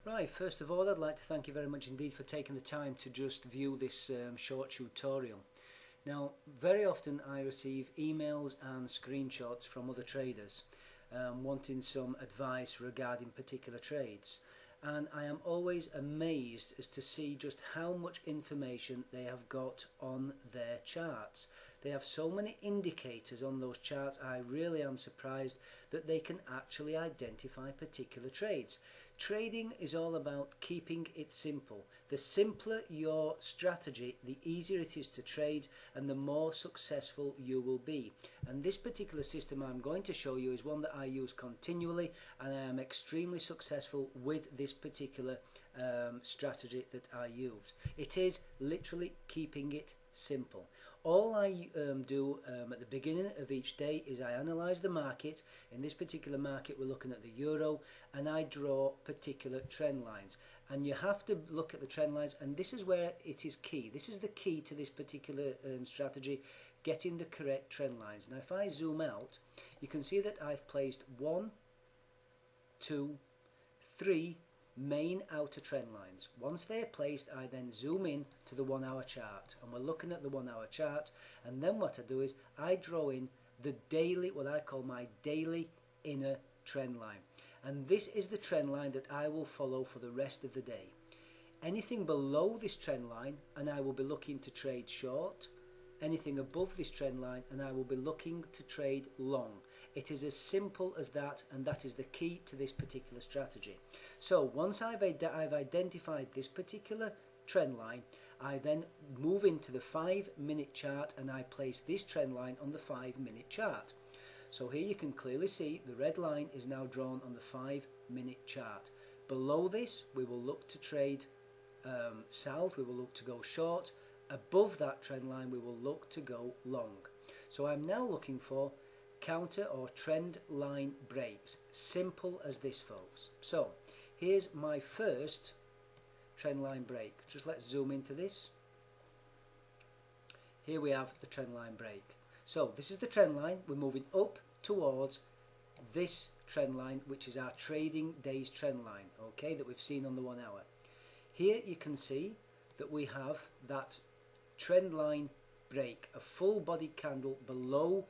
Right, first of all I'd like to thank you very much indeed for taking the time to just view this short tutorial. Now, very often I receive emails and screenshots from other traders wanting some advice regarding particular trades, and I am always amazed as to see just how much information they have got on their charts. They have so many indicators on those charts. I really am surprised that they can actually identify particular trades. Trading is all about keeping it simple. The simpler your strategy, the easier it is to trade and the more successful you will be. And this particular system I'm going to show you is one that I use continually, and I am extremely successful with this particular strategy that I use. It is literally keeping it simple. All I do at the beginning of each day is I analyse the market. In this particular market we're looking at the euro, and I draw particular trend lines, and you have to look at the trend lines, and this is where it is key. This is the key to this particular strategy, getting the correct trend lines. Now if I zoom out, you can see that I've placed 1, 2, 3 main outer trend lines. Once they are placed, I then zoom in to the 1 hour chart, and we're looking at the 1 hour chart, and then what I do is I draw in the daily, what I call my daily inner trend line, and this is the trend line that I will follow for the rest of the day. Anything below this trend line and I will be looking to trade short, anything above this trend line and I will be looking to trade long. It is as simple as that, and that is the key to this particular strategy. So once I've identified this particular trend line, I then move into the 5-minute chart and I place this trend line on the 5-minute chart. So here you can clearly see the red line is now drawn on the 5-minute chart. Below this we will look to trade south, we will look to go short. Above that trend line we will look to go long. So I'm now looking for counter or trend line breaks. Simple as this, folks. So here's my first trend line break. Just let's zoom into this. Here we have the trend line break. So this is the trend line. We're moving up towards this trend line, which is our trading days trend line, okay, that we've seen on the 1 hour. Here you can see that we have that trend line break, a full body candle below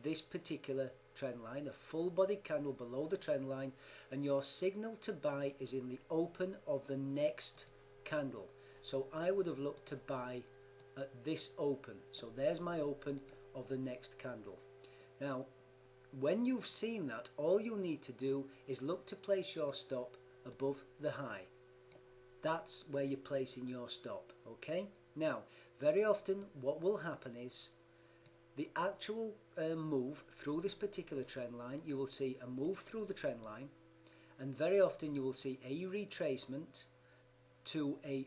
this particular trend line, a full body candle below the trend line, and your signal to buy is in the open of the next candle. So I would have looked to buy at this open. So there's my open of the next candle. Now when you've seen that, all you need to do is look to place your stop above the high. That's where you're placing your stop, okay? Now very often what will happen is the actual move through this particular trend line, you will see a move through the trend line, and very often you will see a retracement to an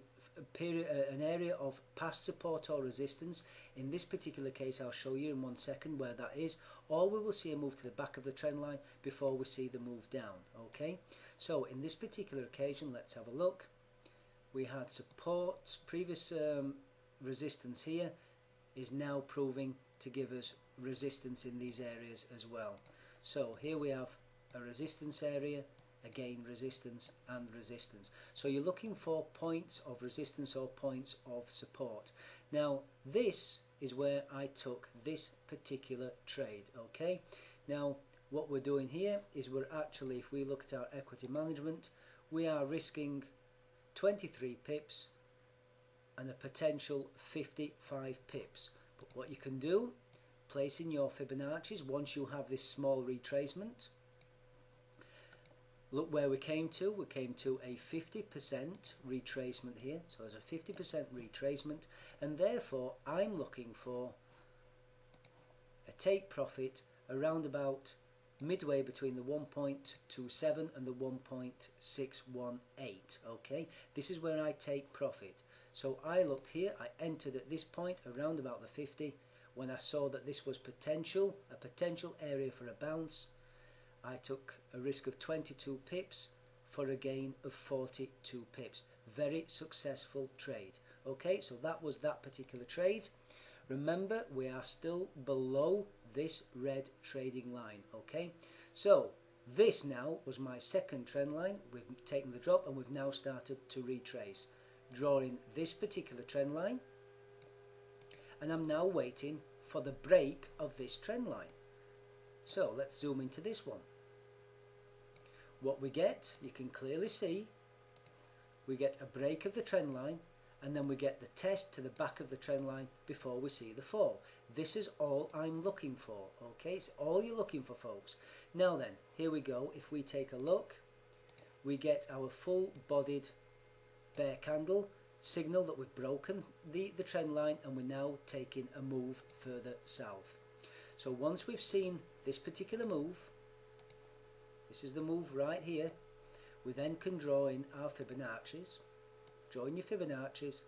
area of past support or resistance. In this particular case I'll show you in 1 second where that is, or we will see a move to the back of the trend line before we see the move down, okay? So in this particular occasion, let's have a look. We had support, previous resistance here is now proving to give us resistance in these areas as well. So here we have a resistance area, again resistance and resistance. So you're looking for points of resistance or points of support. Now this is where I took this particular trade, okay? Now what we're doing here is we're actually, if we look at our equity management, we are risking 23 pips and a potential 55 pips. But what you can do, placing your Fibonacci's once you have this small retracement. Look where we came to a 50% retracement here. So there's a 50% retracement, and therefore I'm looking for a take profit around about midway between the 1.27 and the 1.618. okay, this is where I take profit. So I looked here, I entered at this point around about the 50. When I saw that this was a potential area for a bounce, I took a risk of 22 pips for a gain of 42 pips. Very successful trade. Okay, so that was that particular trade. Remember, we are still below this red trading line. Okay, so This now was my second trend line. We've taken the drop and we've now started to retrace, drawing this particular trend line, and I'm now waiting for the break of this trend line. So let's zoom into this one. What we get, you can clearly see, we get a break of the trend line, and then we get the test to the back of the trend line before we see the fall. This is all I'm looking for, okay? It's all you're looking for, folks. Now then, here we go. If we take a look, we get our full-bodied bear candle, signal that we've broken the trend line, and we're now taking a move further south. So once we've seen this particular move, this is the move right here, we then can draw in our Fibonacci's. Draw in your Fibonacci's.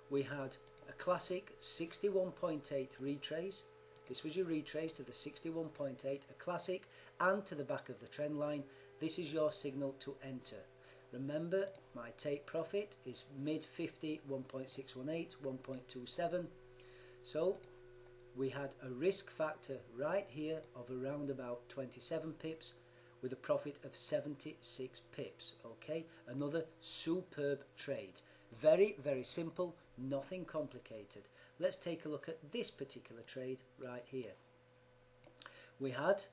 We had a classic 61.8 retrace. This was your retrace to the 61.8, a classic, and to the back of the trend line. This is your signal to enter. Remember, my take profit is mid 50, 1.618, 1.27. So we had a risk factor right here of around about 27 pips with a profit of 76 pips. Okay, another superb trade. Very, very simple, nothing complicated. Let's take a look at this particular trade right here. We had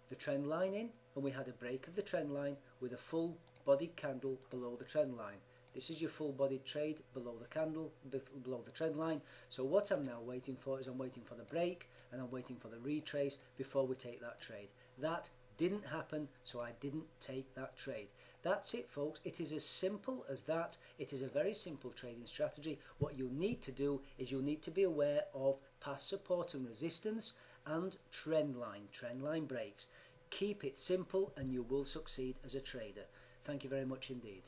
the trend line in, and we had a break of the trend line with a full bodied candle below the trend line. This is your full bodied trade below the candle, below the trend line. So what I'm now waiting for is I'm waiting for the break, and I'm waiting for the retrace before we take that trade. That didn't happen, so I didn't take that trade. That's it, folks. It is as simple as that. It is a very simple trading strategy. What you need to do is you need to be aware of past support and resistance and trend line breaks. Keep it simple and you will succeed as a trader. Thank you very much indeed.